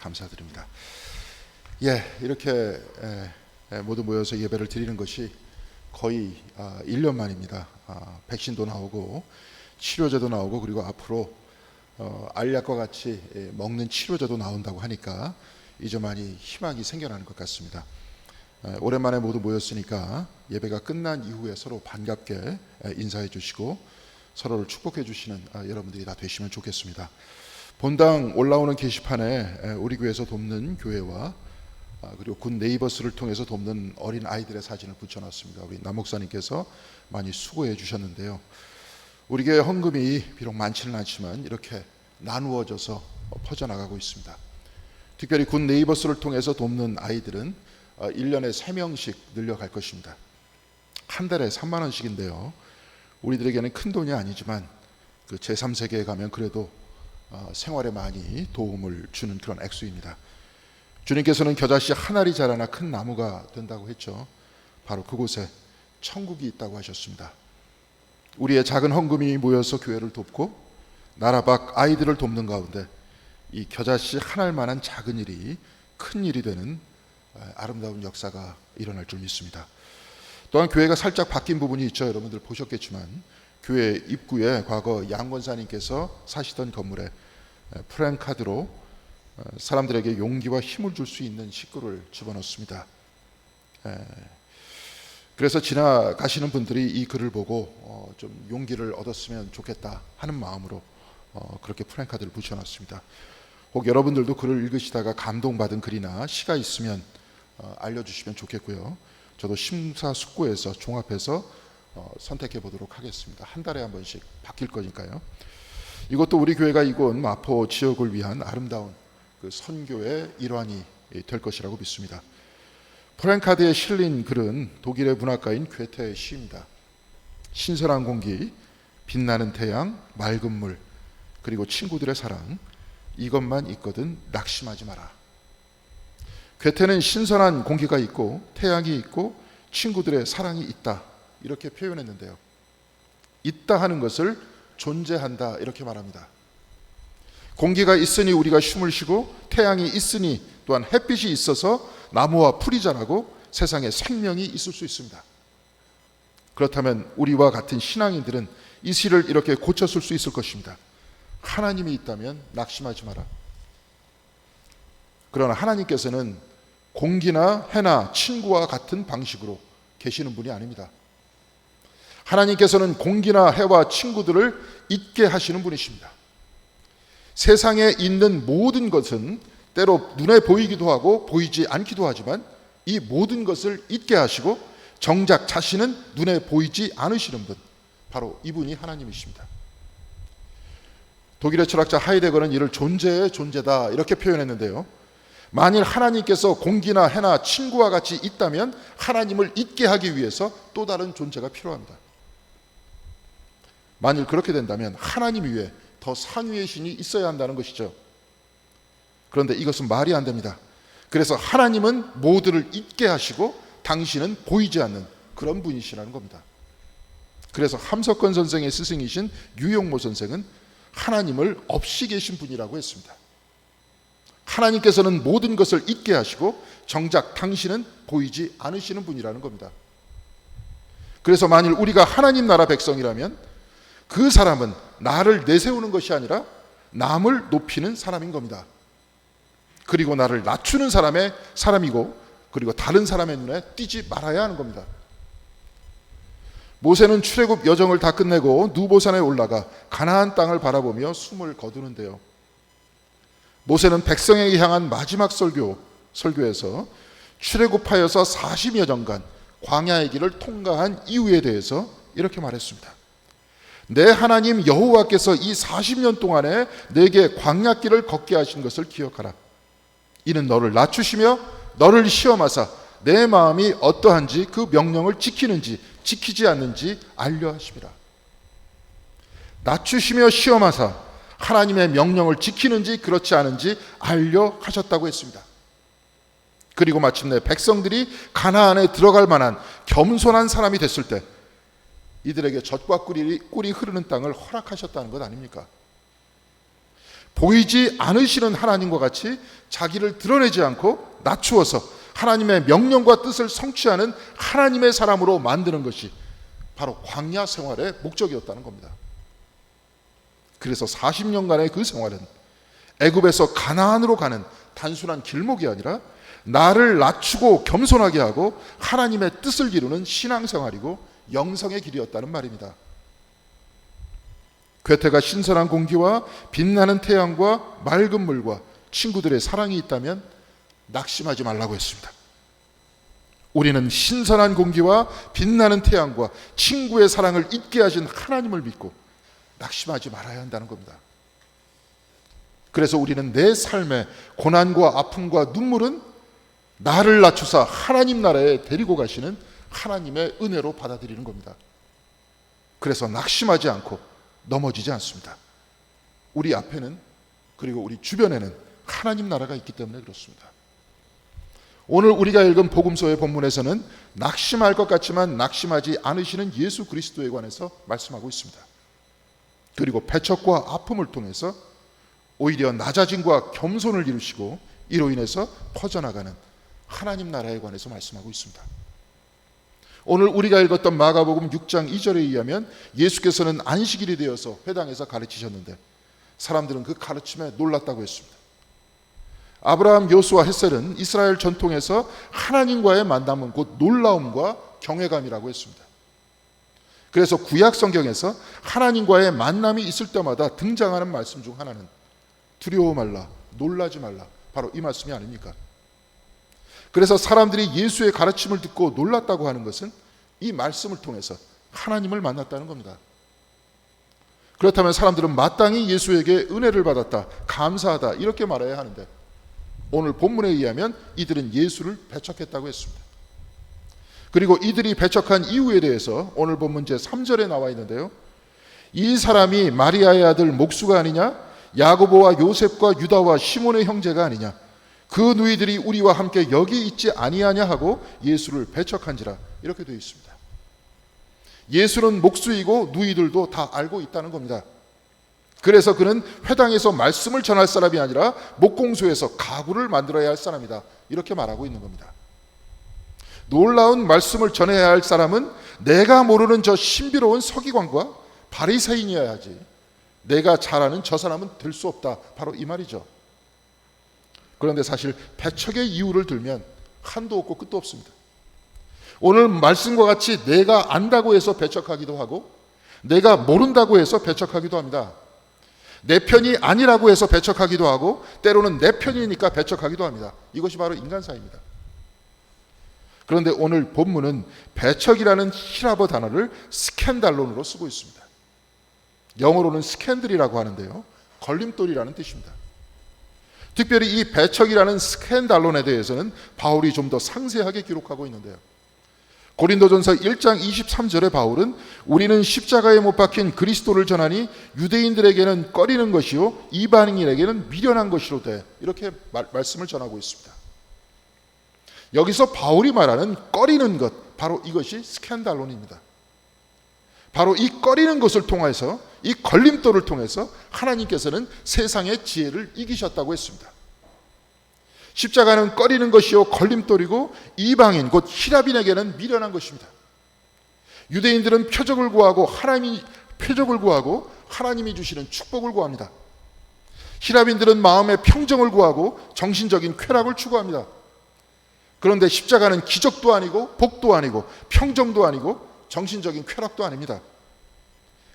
감사드립니다. 이렇게 모두 모여서 예배를 드리는 것이 거의 1년 만입니다. 백신도 나오고 치료제도 나오고 그리고 앞으로 알약과 같이 먹는 치료제도 나온다고 하니까 이제 많이 희망이 생겨나는 것 같습니다. 오랜만에 모두 모였으니까 예배가 끝난 이후에 서로 반갑게 인사해 주시고 서로를 축복해 주시는 여러분들이 다 되시면 좋겠습니다. 본당 올라오는 게시판에 우리 교회에서 돕는 교회와 그리고 군 네이버스를 통해서 돕는 어린 아이들의 사진을 붙여놨습니다. 우리 남 목사님께서 많이 수고해 주셨는데요. 우리 교회 헌금이 비록 많지는 않지만 이렇게 나누어져서 퍼져나가고 있습니다. 특별히 군 네이버스를 통해서 돕는 아이들은 1년에 3명씩 늘려갈 것입니다. 한 달에 3만 원씩인데요. 우리들에게는 큰 돈이 아니지만 그 제3세계에 가면 그래도 생활에 많이 도움을 주는 그런 액수입니다. 주님께서는 겨자씨 한 알이 자라나 큰 나무가 된다고 했죠. 바로 그곳에 천국이 있다고 하셨습니다. 우리의 작은 헌금이 모여서 교회를 돕고 나라 밖 아이들을 돕는 가운데 이 겨자씨 한 알만한 작은 일이 큰 일이 되는 아름다운 역사가 일어날 줄 믿습니다. 또한 교회가 살짝 바뀐 부분이 있죠. 여러분들 보셨겠지만 교회 입구에 과거 양 권사님께서 사시던 건물에 프랜카드로 사람들에게 용기와 힘을 줄 수 있는 식구를 집어넣습니다. 그래서 지나가시는 분들이 이 글을 보고 좀 용기를 얻었으면 좋겠다 하는 마음으로 그렇게 프랜카드를 붙여놨습니다. 혹 여러분들도 글을 읽으시다가 감동받은 글이나 시가 있으면 알려주시면 좋겠고요. 저도 심사숙고해서 종합해서 선택해 보도록 하겠습니다. 한 달에 한 번씩 바뀔 거니까요. 이것도 우리 교회가 이곳 마포 지역을 위한 아름다운 그 선교의 일환이 될 것이라고 믿습니다. 프랜카드에 실린 글은 독일의 문학가인 괴테의 시입니다. 신선한 공기, 빛나는 태양, 맑은 물, 그리고 친구들의 사랑, 이것만 있거든 낙심하지 마라. 괴테는 신선한 공기가 있고 태양이 있고 친구들의 사랑이 있다 이렇게 표현했는데요. 있다 하는 것을 존재한다 이렇게 말합니다. 공기가 있으니 우리가 숨을 쉬고 태양이 있으니 또한 햇빛이 있어서 나무와 풀이 자라고 세상에 생명이 있을 수 있습니다. 그렇다면 우리와 같은 신앙인들은 이 시를 이렇게 고쳤을 수 있을 것입니다. 하나님이 있다면 낙심하지 마라. 그러나 하나님께서는 공기나 해나 친구와 같은 방식으로 계시는 분이 아닙니다. 하나님께서는 공기나 해와 친구들을 있게 하시는 분이십니다. 세상에 있는 모든 것은 때로 눈에 보이기도 하고 보이지 않기도 하지만 이 모든 것을 있게 하시고 정작 자신은 눈에 보이지 않으시는 분, 바로 이분이 하나님이십니다. 독일의 철학자 하이데거는 이를 존재의 존재다 이렇게 표현했는데요. 만일 하나님께서 공기나 해나 친구와 같이 있다면 하나님을 있게 하기 위해서 또 다른 존재가 필요합니다. 만일 그렇게 된다면 하나님 위에 더 상위의 신이 있어야 한다는 것이죠. 그런데 이것은 말이 안 됩니다. 그래서 하나님은 모두를 있게 하시고 당신은 보이지 않는 그런 분이시라는 겁니다. 그래서 함석권 선생의 스승이신 유용모 선생은 하나님을 없이 계신 분이라고 했습니다. 하나님께서는 모든 것을 있게 하시고 정작 당신은 보이지 않으시는 분이라는 겁니다. 그래서 만일 우리가 하나님 나라 백성이라면 그 사람은 나를 내세우는 것이 아니라 남을 높이는 사람인 겁니다. 그리고 나를 낮추는 사람이고 그리고 다른 사람의 눈에 띄지 말아야 하는 겁니다. 모세는 출애굽 여정을 다 끝내고 누보산에 올라가 가나안 땅을 바라보며 숨을 거두는데요. 모세는 백성에게 향한 마지막 설교에서 출애굽하여서 40여 년간 광야의 길을 통과한 이유에 대해서 이렇게 말했습니다. 내 하나님 여호와께서 이 40년 동안에 내게 광야길을 걷게 하신 것을 기억하라. 이는 너를 낮추시며 너를 시험하사 내 마음이 어떠한지 그 명령을 지키는지 지키지 않는지 알려 하심이라. 낮추시며 시험하사 하나님의 명령을 지키는지 그렇지 않은지 알려 하셨다고 했습니다. 그리고 마침내 백성들이 가나안에 들어갈 만한 겸손한 사람이 됐을 때 이들에게 젖과 꿀이 흐르는 땅을 허락하셨다는 것 아닙니까? 보이지 않으시는 하나님과 같이 자기를 드러내지 않고 낮추어서 하나님의 명령과 뜻을 성취하는 하나님의 사람으로 만드는 것이 바로 광야 생활의 목적이었다는 겁니다. 그래서 40년간의 그 생활은 애굽에서 가나안으로 가는 단순한 길목이 아니라 나를 낮추고 겸손하게 하고 하나님의 뜻을 이루는 신앙생활이고 영성의 길이었다는 말입니다. 괴테가 신선한 공기와 빛나는 태양과 맑은 물과 친구들의 사랑이 있다면 낙심하지 말라고 했습니다. 우리는 신선한 공기와 빛나는 태양과 친구의 사랑을 잊게 하신 하나님을 믿고 낙심하지 말아야 한다는 겁니다. 그래서 우리는 내 삶의 고난과 아픔과 눈물은 나를 낮추사 하나님 나라에 데리고 가시는 하나님의 은혜로 받아들이는 겁니다. 그래서 낙심하지 않고 넘어지지 않습니다. 우리 앞에는, 그리고 우리 주변에는 하나님 나라가 있기 때문에 그렇습니다. 오늘 우리가 읽은 복음서의 본문에서는 낙심할 것 같지만 낙심하지 않으시는 예수 그리스도에 관해서 말씀하고 있습니다. 그리고 배척과 아픔을 통해서 오히려 낮아짐과 겸손을 이루시고 이로 인해서 퍼져나가는 하나님 나라에 관해서 말씀하고 있습니다. 오늘 우리가 읽었던 마가복음 6장 2절에 의하면 예수께서는 안식일이 되어서 회당에서 가르치셨는데 사람들은 그 가르침에 놀랐다고 했습니다. 아브라함, 요수와 헷셀은 이스라엘 전통에서 하나님과의 만남은 곧 놀라움과 경외감이라고 했습니다. 그래서 구약 성경에서 하나님과의 만남이 있을 때마다 등장하는 말씀 중 하나는 두려워 말라, 놀라지 말라, 바로 이 말씀이 아닙니까? 그래서 사람들이 예수의 가르침을 듣고 놀랐다고 하는 것은 이 말씀을 통해서 하나님을 만났다는 겁니다. 그렇다면 사람들은 마땅히 예수에게 은혜를 받았다, 감사하다 이렇게 말해야 하는데 오늘 본문에 의하면 이들은 예수를 배척했다고 했습니다. 그리고 이들이 배척한 이유에 대해서 오늘 본문 제3절에 나와 있는데요, 이 사람이 마리아의 아들 목수가 아니냐, 야고보와 요셉과 유다와 시몬의 형제가 아니냐, 그 누이들이 우리와 함께 여기 있지 아니하냐 하고 예수를 배척한지라, 이렇게 되어 있습니다. 예수는 목수이고 누이들도 다 알고 있다는 겁니다. 그래서 그는 회당에서 말씀을 전할 사람이 아니라 목공소에서 가구를 만들어야 할 사람이다, 이렇게 말하고 있는 겁니다. 놀라운 말씀을 전해야 할 사람은 내가 모르는 저 신비로운 서기관과 바리새인이어야 하지, 내가 잘 아는 저 사람은 될 수 없다, 바로 이 말이죠. 그런데 사실 배척의 이유를 들면 한도 없고 끝도 없습니다. 오늘 말씀과 같이 내가 안다고 해서 배척하기도 하고 내가 모른다고 해서 배척하기도 합니다. 내 편이 아니라고 해서 배척하기도 하고 때로는 내 편이니까 배척하기도 합니다. 이것이 바로 인간사입니다. 그런데 오늘 본문은 배척이라는 히라버 단어를 스캔달론으로 쓰고 있습니다. 영어로는 스캔들이라고 하는데요, 걸림돌이라는 뜻입니다. 특별히 이 배척이라는 스캔달론에 대해서는 바울이 좀 더 상세하게 기록하고 있는데요, 고린도전서 1장 23절에 바울은 우리는 십자가에 못 박힌 그리스도를 전하니 유대인들에게는 꺼리는 것이요 이방인에게는 미련한 것이로되, 이렇게 말씀을 전하고 있습니다. 여기서 바울이 말하는 꺼리는 것, 바로 이것이 스캔달론입니다. 바로 이 꺼리는 것을 통해서, 이 걸림돌을 통해서 하나님께서는 세상의 지혜를 이기셨다고 했습니다. 십자가는 꺼리는 것이요 걸림돌이고 이방인 곧 히라빈에게는 미련한 것입니다. 유대인들은 표적을 구하고 하나님이 주시는 축복을 구합니다. 히라빈들은 마음의 평정을 구하고 정신적인 쾌락을 추구합니다. 그런데 십자가는 기적도 아니고 복도 아니고 평정도 아니고 정신적인 쾌락도 아닙니다.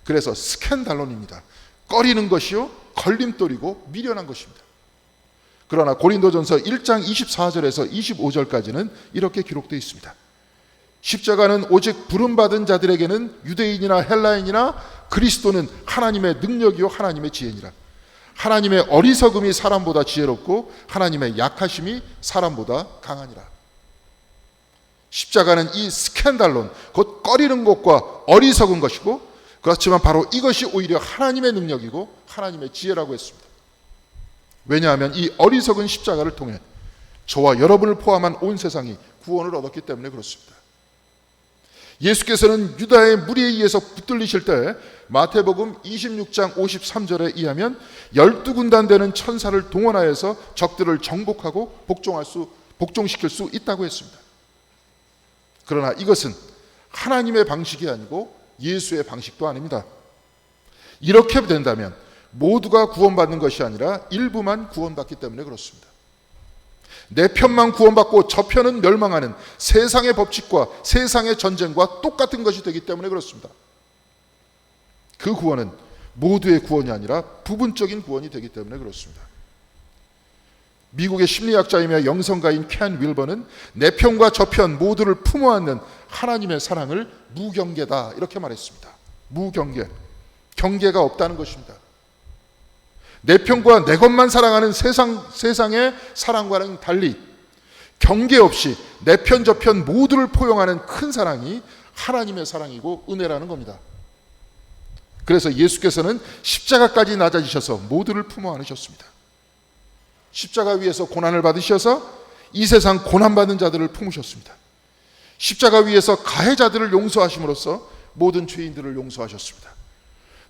그래서 스캔달론입니다. 꺼리는 것이요 걸림돌이고 미련한 것입니다. 그러나 고린도전서 1장 24절에서 25절까지는 이렇게 기록되어 있습니다. 십자가는 오직 부름받은 자들에게는 유대인이나 헬라인이나 그리스도는 하나님의 능력이요 하나님의 지혜니라. 하나님의 어리석음이 사람보다 지혜롭고 하나님의 약하심이 사람보다 강하니라. 십자가는 이 스캔달론, 곧 꺼리는 것과 어리석은 것이고, 그렇지만 바로 이것이 오히려 하나님의 능력이고 하나님의 지혜라고 했습니다. 왜냐하면 이 어리석은 십자가를 통해 저와 여러분을 포함한 온 세상이 구원을 얻었기 때문에 그렇습니다. 예수께서는 유다의 무리에 의해서 붙들리실 때 마태복음 26장 53절에 의하면 12군단 되는 천사를 동원하여서 적들을 정복하고 복종시킬 수 있다고 했습니다. 그러나 이것은 하나님의 방식이 아니고 예수의 방식도 아닙니다. 이렇게 된다면 모두가 구원받는 것이 아니라 일부만 구원받기 때문에 그렇습니다. 내 편만 구원받고 저 편은 멸망하는 세상의 법칙과 세상의 전쟁과 똑같은 것이 되기 때문에 그렇습니다. 그 구원은 모두의 구원이 아니라 부분적인 구원이 되기 때문에 그렇습니다. 미국의 심리학자이며 영성가인 켄 윌버는 내 편과 저 편 모두를 품어 안는 하나님의 사랑을 무경계다 이렇게 말했습니다. 무경계, 경계가 없다는 것입니다. 내 편과 내 것만 사랑하는 세상의 사랑과는 달리 경계 없이 내 편 저 편 모두를 포용하는 큰 사랑이 하나님의 사랑이고 은혜라는 겁니다. 그래서 예수께서는 십자가까지 낮아지셔서 모두를 품어 안으셨습니다. 십자가 위에서 고난을 받으셔서 이 세상 고난받는 자들을 품으셨습니다. 십자가 위에서 가해자들을 용서하심으로써 모든 죄인들을 용서하셨습니다.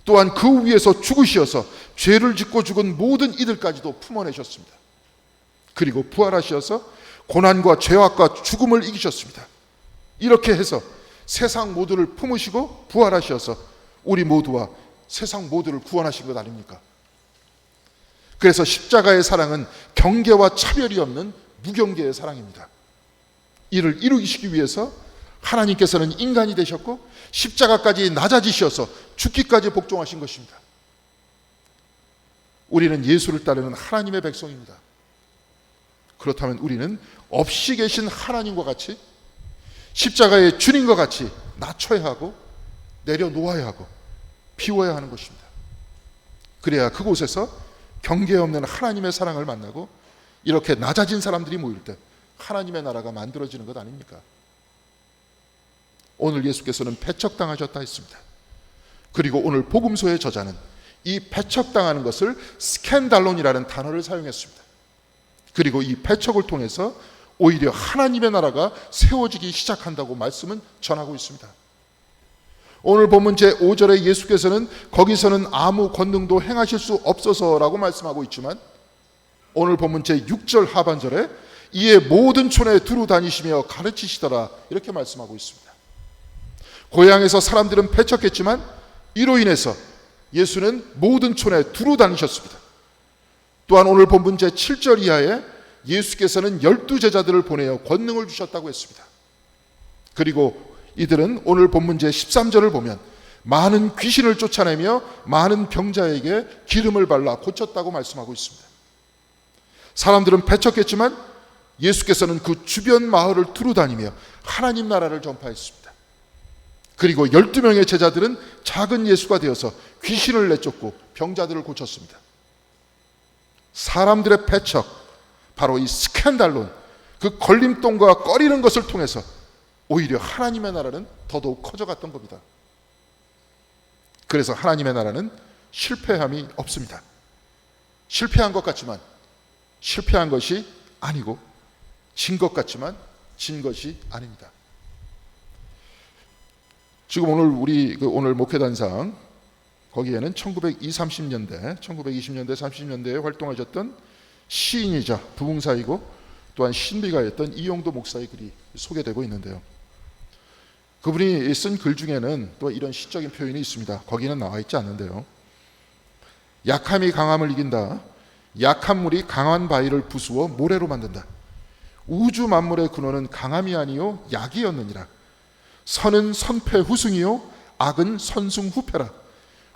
또한 그 위에서 죽으시어서 죄를 짓고 죽은 모든 이들까지도 품어내셨습니다. 그리고 부활하셔서 고난과 죄악과 죽음을 이기셨습니다. 이렇게 해서 세상 모두를 품으시고 부활하셔서 우리 모두와 세상 모두를 구원하신 것 아닙니까? 그래서 십자가의 사랑은 경계와 차별이 없는 무경계의 사랑입니다. 이를 이루시기 위해서 하나님께서는 인간이 되셨고 십자가까지 낮아지셔서 죽기까지 복종하신 것입니다. 우리는 예수를 따르는 하나님의 백성입니다. 그렇다면 우리는 없이 계신 하나님과 같이 십자가의 주님과 같이 낮춰야 하고 내려놓아야 하고 비워야 하는 것입니다. 그래야 그곳에서 경계 없는 하나님의 사랑을 만나고 이렇게 낮아진 사람들이 모일 때 하나님의 나라가 만들어지는 것 아닙니까? 오늘 예수께서는 배척당하셨다 했습니다. 그리고 오늘 복음서의 저자는 이 배척당하는 것을 스캔달론이라는 단어를 사용했습니다. 그리고 이 배척을 통해서 오히려 하나님의 나라가 세워지기 시작한다고 말씀은 전하고 있습니다. 오늘 본문 제5절에 예수께서는 거기서는 아무 권능도 행하실 수 없어서라고 말씀하고 있지만 오늘 본문 제6절 하반절에 이에 모든 촌에 두루 다니시며 가르치시더라 이렇게 말씀하고 있습니다. 고향에서 사람들은 배척했지만 이로 인해서 예수는 모든 촌에 두루 다니셨습니다. 또한 오늘 본문 제7절 이하에 예수께서는 12제자들을 보내어 권능을 주셨다고 했습니다. 그리고 이들은 오늘 본문 제13절을 보면 많은 귀신을 쫓아내며 많은 병자에게 기름을 발라 고쳤다고 말씀하고 있습니다. 사람들은 배척했지만 예수께서는 그 주변 마을을 두루 다니며 하나님 나라를 전파했습니다. 그리고 12명의 제자들은 작은 예수가 되어서 귀신을 내쫓고 병자들을 고쳤습니다. 사람들의 배척, 바로 이 스캔달론, 그 걸림돌과 꺼리는 것을 통해서 오히려 하나님의 나라는 더더욱 커져갔던 겁니다. 그래서 하나님의 나라는 실패함이 없습니다. 실패한 것 같지만 실패한 것이 아니고 진 것 같지만 진 것이 아닙니다. 지금 오늘 목회단상 거기에는 1920년대, 30년대에 활동하셨던 시인이자 부흥사이고 또한 신비가였던 이용도 목사의 글이 소개되고 있는데요. 그분이 쓴 글 중에는 또 이런 시적인 표현이 있습니다. 거기는 나와 있지 않는데요. 약함이 강함을 이긴다. 약한 물이 강한 바위를 부수어 모래로 만든다. 우주 만물의 근원은 강함이 아니요 약이었느니라. 선은 선패 후승이요 악은 선승 후패라.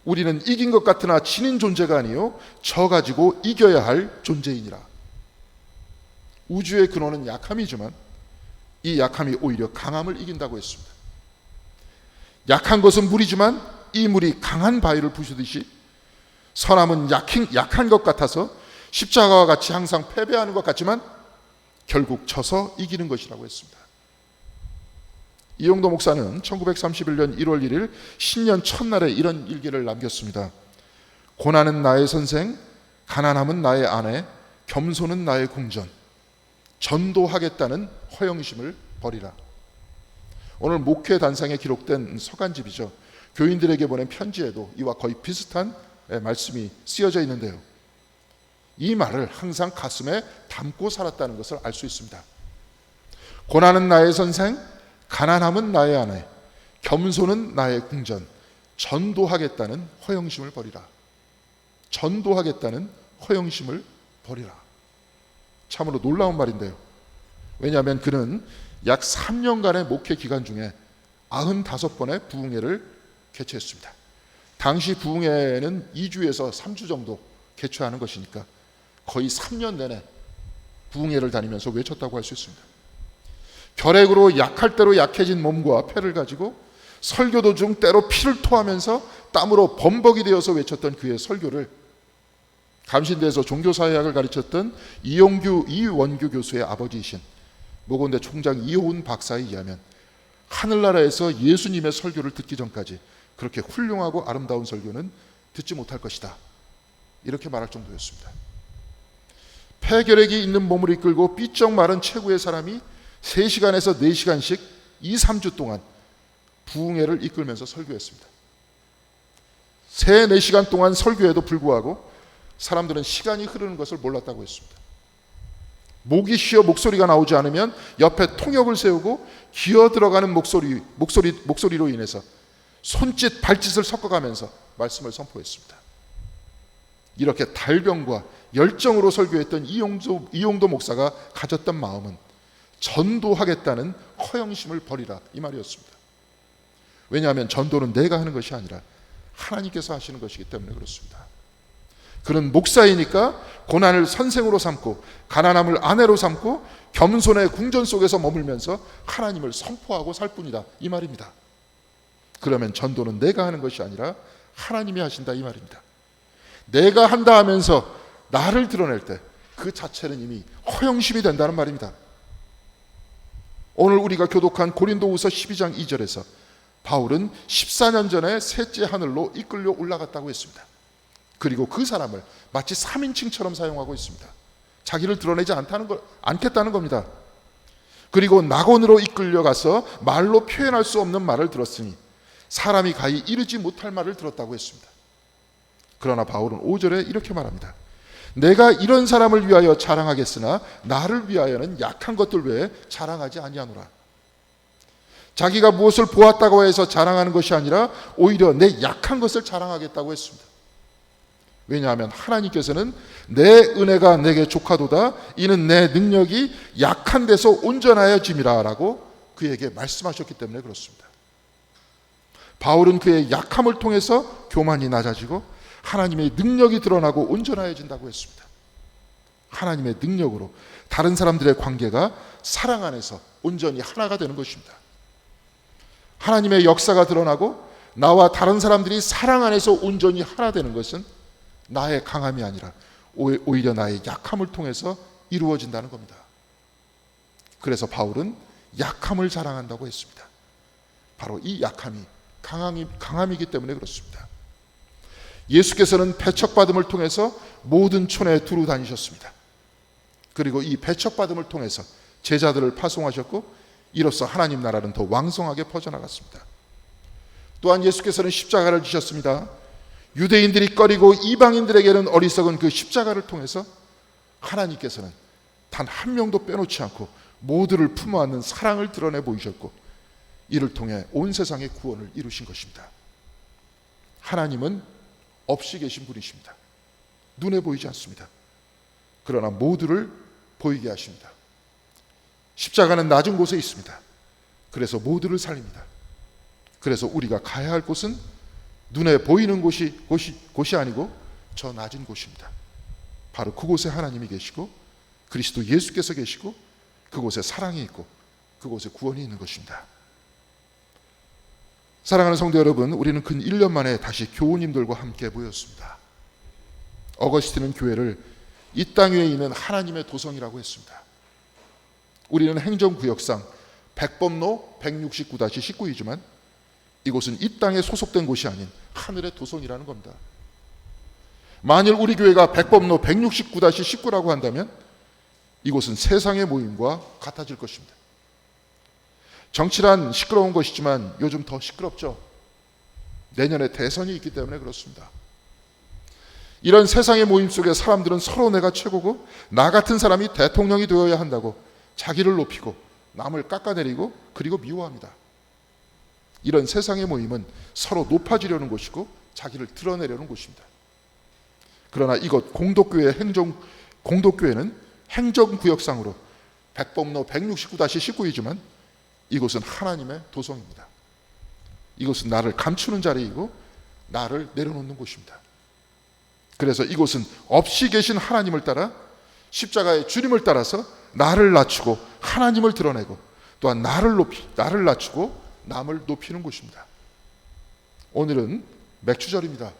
우리는 이긴 것 같으나 지닌 존재가 아니요 져 가지고 이겨야 할 존재이니라. 우주의 근원은 약함이지만 이 약함이 오히려 강함을 이긴다고 했습니다. 약한 것은 물이지만 이 물이 강한 바위를 부수듯이 선함은 약한 것 같아서 십자가와 같이 항상 패배하는 것 같지만 결국 져서 이기는 것이라고 했습니다. 이용도 목사는 1931년 1월 1일 신년 첫날에 이런 일기를 남겼습니다. 고난은 나의 선생, 가난함은 나의 아내, 겸손은 나의 궁전. 전도하겠다는 허영심을 버리라. 오늘 목회 단상에 기록된 서간집이죠. 교인들에게 보낸 편지에도 이와 거의 비슷한 말씀이 쓰여져 있는데요. 이 말을 항상 가슴에 담고 살았다는 것을 알 수 있습니다. 고난은 나의 선생, 가난함은 나의 아내, 겸손은 나의 궁전, 전도하겠다는 허영심을 버리라. 전도하겠다는 허영심을 버리라. 참으로 놀라운 말인데요. 왜냐하면 그는 약 3년간의 목회 기간 중에 95번의 부흥회를 개최했습니다. 당시 부흥회는 2주에서 3주 정도 개최하는 것이니까 거의 3년 내내 부흥회를 다니면서 외쳤다고 할 수 있습니다. 결핵으로 약할 대로 약해진 몸과 폐를 가지고 설교 도중 때로 피를 토하면서 땀으로 범벅이 되어서 외쳤던 그의 설교를 감신대에서 종교사회학을 가르쳤던 이원규 교수의 아버지이신 모건대 총장 이호은 박사에 의하면 하늘나라에서 예수님의 설교를 듣기 전까지 그렇게 훌륭하고 아름다운 설교는 듣지 못할 것이다. 이렇게 말할 정도였습니다. 폐결핵이 있는 몸을 이끌고 삐쩍 마른 최고의 사람이 3시간에서 4시간씩 2, 3주 동안 부흥회를 이끌면서 설교했습니다. 3, 4시간 동안 설교에도 불구하고 사람들은 시간이 흐르는 것을 몰랐다고 했습니다. 목이 쉬어 목소리가 나오지 않으면 옆에 통역을 세우고 기어 들어가는 목소리로 인해서 손짓 발짓을 섞어가면서 말씀을 선포했습니다. 이렇게 달병과 열정으로 설교했던 이용도 목사가 가졌던 마음은 전도하겠다는 허영심을 버리라, 이 말이었습니다. 왜냐하면 전도는 내가 하는 것이 아니라 하나님께서 하시는 것이기 때문에 그렇습니다. 그는 목사이니까 고난을 선생으로 삼고 가난함을 아내로 삼고 겸손의 궁전 속에서 머물면서 하나님을 선포하고 살 뿐이다, 이 말입니다. 그러면 전도는 내가 하는 것이 아니라 하나님이 하신다, 이 말입니다. 내가 한다 하면서 나를 드러낼 때 그 자체는 이미 허영심이 된다는 말입니다. 오늘 우리가 교독한 고린도후서 12장 2절에서 바울은 14년 전에 셋째 하늘로 이끌려 올라갔다고 했습니다. 그리고 그 사람을 마치 3인칭처럼 사용하고 있습니다. 자기를 드러내지 않겠다는 겁니다. 그리고 낙원으로 이끌려가서 말로 표현할 수 없는 말을 들었으니 사람이 가히 이르지 못할 말을 들었다고 했습니다. 그러나 바울은 5절에 이렇게 말합니다. 내가 이런 사람을 위하여 자랑하겠으나 나를 위하여는 약한 것들 외에 자랑하지 아니하노라. 자기가 무엇을 보았다고 해서 자랑하는 것이 아니라 오히려 내 약한 것을 자랑하겠다고 했습니다. 왜냐하면 하나님께서는 내 은혜가 내게 족하도다 이는 내 능력이 약한 데서 온전하여짐이라 라고 그에게 말씀하셨기 때문에 그렇습니다. 바울은 그의 약함을 통해서 교만이 낮아지고 하나님의 능력이 드러나고 온전하여진다고 했습니다. 하나님의 능력으로 다른 사람들의 관계가 사랑 안에서 온전히 하나가 되는 것입니다. 하나님의 역사가 드러나고 나와 다른 사람들이 사랑 안에서 온전히 하나 되는 것은 나의 강함이 아니라 오히려 나의 약함을 통해서 이루어진다는 겁니다. 그래서 바울은 약함을 자랑한다고 했습니다. 바로 이 약함이 강함이기 때문에 그렇습니다. 예수께서는 배척받음을 통해서 모든 촌에 두루 다니셨습니다. 그리고 이 배척받음을 통해서 제자들을 파송하셨고 이로써 하나님 나라는 더 왕성하게 퍼져나갔습니다. 또한 예수께서는 십자가를 지셨습니다. 유대인들이 꺼리고 이방인들에게는 어리석은 그 십자가를 통해서 하나님께서는 단 한 명도 빼놓지 않고 모두를 품어안는 사랑을 드러내 보이셨고 이를 통해 온 세상의 구원을 이루신 것입니다. 하나님은 없이 계신 분이십니다. 눈에 보이지 않습니다. 그러나 모두를 보이게 하십니다. 십자가는 낮은 곳에 있습니다. 그래서 모두를 살립니다. 그래서 우리가 가야 할 곳은 눈에 보이는 곳이 아니고 저 낮은 곳입니다. 바로 그곳에 하나님이 계시고 그리스도 예수께서 계시고 그곳에 사랑이 있고 그곳에 구원이 있는 것입니다. 사랑하는 성도 여러분, 우리는 근 1년 만에 다시 교우님들과 함께 모였습니다. 어거스틴은 교회를 이 땅 위에 있는 하나님의 도성이라고 했습니다. 우리는 행정구역상 백범로 169-19이지만 이곳은 이 땅에 소속된 곳이 아닌 하늘의 도성이라는 겁니다. 만일 우리 교회가 백범로 169-19라고 한다면 이곳은 세상의 모임과 같아질 것입니다. 정치란 시끄러운 것이지만 요즘 더 시끄럽죠. 내년에 대선이 있기 때문에 그렇습니다. 이런 세상의 모임 속에 사람들은 서로 내가 최고고 나 같은 사람이 대통령이 되어야 한다고 자기를 높이고 남을 깎아내리고 그리고 미워합니다. 이런 세상의 모임은 서로 높아지려는 곳이고 자기를 드러내려는 곳입니다. 그러나 이것 공덕교회는 행정구역상으로 백범로 169-19이지만 이곳은 하나님의 도성입니다. 이곳은 나를 감추는 자리이고 나를 내려놓는 곳입니다. 그래서 이곳은 없이 계신 하나님을 따라 십자가의 주님을 따라서 나를 낮추고 하나님을 드러내고 또한 나를 낮추고 남을 높이는 곳입니다. 오늘은 맥주절입니다.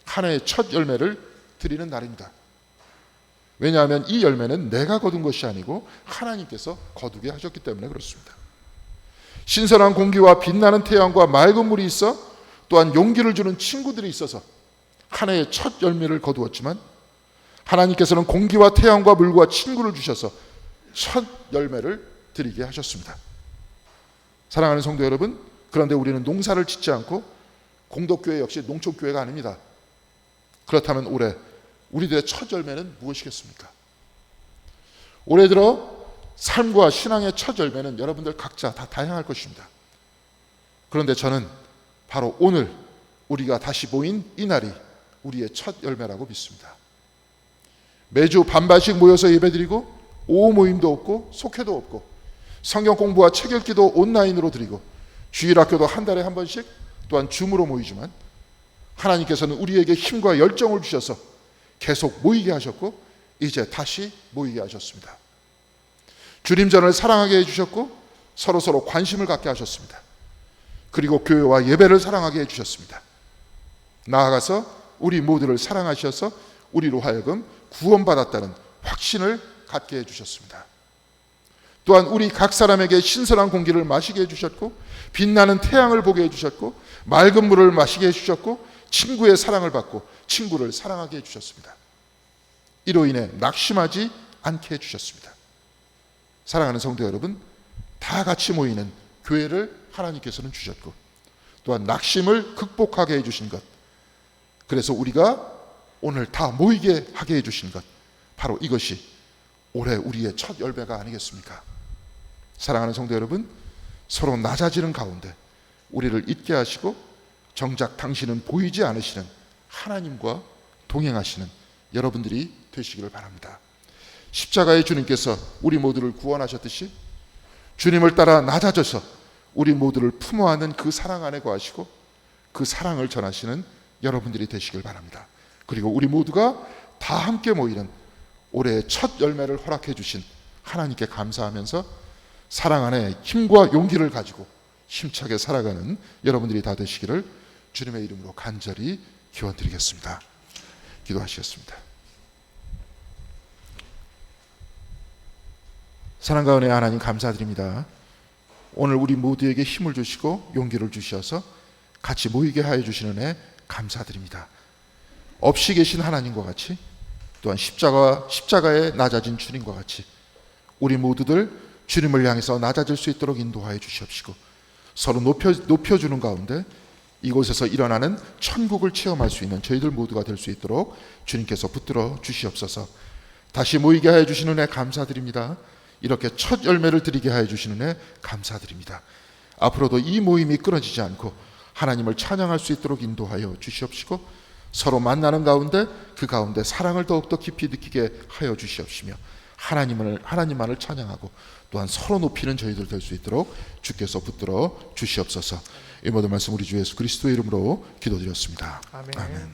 한 해의 첫 열매를 드리는 날입니다. 왜냐하면 이 열매는 내가 거둔 것이 아니고 하나님께서 거두게 하셨기 때문에 그렇습니다. 신선한 공기와 빛나는 태양과 맑은 물이 있어 또한 용기를 주는 친구들이 있어서 한 해의 첫 열매를 거두었지만 하나님께서는 공기와 태양과 물과 친구를 주셔서 첫 열매를 드리게 하셨습니다. 사랑하는 성도 여러분, 그런데 우리는 농사를 짓지 않고 공덕교회 역시 농촌교회가 아닙니다. 그렇다면 올해 우리들의 첫 열매는 무엇이겠습니까? 올해 들어 삶과 신앙의 첫 열매는 여러분들 각자 다 다양할 것입니다. 그런데 저는 바로 오늘 우리가 다시 모인 이 날이 우리의 첫 열매라고 믿습니다. 매주 반반씩 모여서 예배드리고 오후 모임도 없고 속회도 없고 성경 공부와 책 읽기도 온라인으로 드리고 주일학교도 한 달에 한 번씩 또한 줌으로 모이지만 하나님께서는 우리에게 힘과 열정을 주셔서 계속 모이게 하셨고 이제 다시 모이게 하셨습니다. 주님전을 사랑하게 해주셨고 서로 관심을 갖게 하셨습니다. 그리고 교회와 예배를 사랑하게 해주셨습니다. 나아가서 우리 모두를 사랑하셔서 우리로 하여금 구원받았다는 확신을 갖게 해주셨습니다. 또한 우리 각 사람에게 신선한 공기를 마시게 해주셨고 빛나는 태양을 보게 해주셨고 맑은 물을 마시게 해주셨고 친구의 사랑을 받고 친구를 사랑하게 해주셨습니다. 이로 인해 낙심하지 않게 해주셨습니다. 사랑하는 성도 여러분, 다 같이 모이는 교회를 하나님께서는 주셨고 또한 낙심을 극복하게 해주신 것, 그래서 우리가 오늘 다 모이게 하게 해주신 것, 바로 이것이 올해 우리의 첫 열매가 아니겠습니까? 사랑하는 성도 여러분, 서로 낮아지는 가운데 우리를 잊게 하시고 정작 당신은 보이지 않으시는 하나님과 동행하시는 여러분들이 되시기를 바랍니다. 십자가의 주님께서 우리 모두를 구원하셨듯이 주님을 따라 낮아져서 우리 모두를 품어 안는 그 사랑 안에 거하시고 그 사랑을 전하시는 여러분들이 되시길 바랍니다. 그리고 우리 모두가 다 함께 모이는 올해의 첫 열매를 허락해 주신 하나님께 감사하면서 사랑 안에 힘과 용기를 가지고 힘차게 살아가는 여러분들이 다 되시기를 주님의 이름으로 간절히 기원드리겠습니다. 기도하시겠습니다. 사랑과 은혜의 하나님 감사드립니다. 오늘 우리 모두에게 힘을 주시고 용기를 주셔서 같이 모이게 하여 주시는 은혜 감사드립니다. 없이 계신 하나님과 같이 또한 십자가에 낮아진 주님과 같이 우리 모두들 주님을 향해서 낮아질 수 있도록 인도하여 주시옵시고 서로 높여주는 가운데 이곳에서 일어나는 천국을 체험할 수 있는 저희들 모두가 될 수 있도록 주님께서 붙들어 주시옵소서. 다시 모이게 하여 주시는 은혜 감사드립니다. 이렇게 첫 열매를 드리게 하여 주시는 은혜 감사드립니다. 앞으로도 이 모임이 끊어지지 않고 하나님을 찬양할 수 있도록 인도하여 주시옵시고 서로 만나는 가운데 그 가운데 사랑을 더욱더 깊이 느끼게 하여 주시옵시며 하나님만을 찬양하고 또한 서로 높이는 저희들 될 수 있도록 주께서 붙들어 주시옵소서. 이 모든 말씀 우리 주 예수 그리스도의 이름으로 기도드렸습니다. 아멘.